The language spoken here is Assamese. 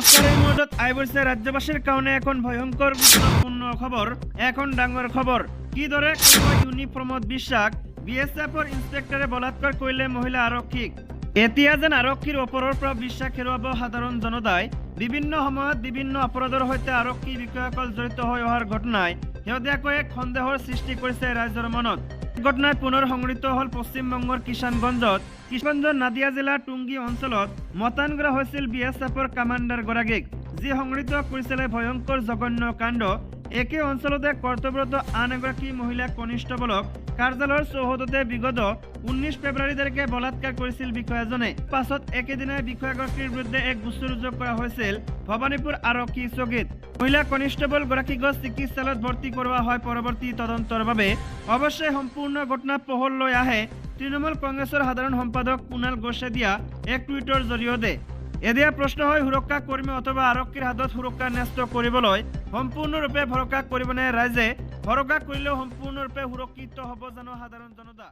নমস্কাৰেৰ মদত আইবৰ্ষে ৰাজ্যবাসীৰ কাৰণে এখন ভয়ঙ্কৰ গুৰুত্বপূৰ্ণ খবৰ এখন ডাঙৰ খবৰ কিদৰে ইউনিফৰ্মত বিশ্বাস বিএসএফৰ ইন্সপেক্টৰে বলাৎকাৰ কৰিলে মহিলা আৰক্ষীক এতিয়া যেন আৰক্ষীৰ ওপৰৰ পৰা বিশ্বাস হেৰুৱাব সাধাৰণ জনতাই বিভিন্ন সময়ত বিভিন্ন অপৰাধৰ সৈতে আৰক্ষী বিষয়াসকল জড়িত হৈ অহাৰ ঘটনাই শেহতীয়াকৈ এক সন্দেহৰ সৃষ্টি কৰিছে ৰাইজৰ মনত ঘটনায় পুনৰ সংঘটিত হল পশ্চিমবঙ্গৰ কিষাণগঞ্জৰ নাদিয়া জিলাৰ টুংগী অঞ্চলত মতায়ন কৰা হৈছিল বিএসএফৰ কামাণ্ডাৰ গৰাকীক যি সংঘটিত কৰিছিল ভয়ঙ্কৰ জঘন্য কাণ্ড একে অঞ্চলতে কৰ্তব্যৰত আন এগৰাকী মহিলা কনিষ্ঠবলক কাৰ্যালয়ৰ চৌহদতে বিগত 19 ফেব্ৰুৱাৰী তাৰিখে বলাৎকাৰ কৰিছিল বিষয়াজনে পাছত একেদিনাই বিষয়াগৰাকীৰ বিৰুদ্ধে এক গোচৰ ৰুজু কৰা হৈছিল ভৱানীপুৰ আৰক্ষী চকীত মহিলা কনিষ্ঠবল গৰাকীক চিকিৎসালয়ত ভৰ্তি কৰোৱা হয় পৰৱৰ্তী তদন্তৰ বাবে অৱশ্যে সম্পূৰ্ণ ঘটনা পোহৰলৈ আহে তৃণমূল কংগ্ৰেছৰ সাধাৰণ সম্পাদক কুণাল ঘোষে দিয়া এক টুইটৰ জৰিয়তে এদিয়া প্ৰশ্ন হয় সুৰক্ষা কৰ্মী অথবা আৰক্ষীৰ হাতত সুৰক্ষা ন্যস্ত কৰিবলৈ সম্পূৰ্ণৰূপে ভৰসা কৰিবনে ৰাইজে ভৰসা কৰিলেও সম্পূৰ্ণৰূপে সুৰক্ষিত হ'ব জানো সাধাৰণ জনতা।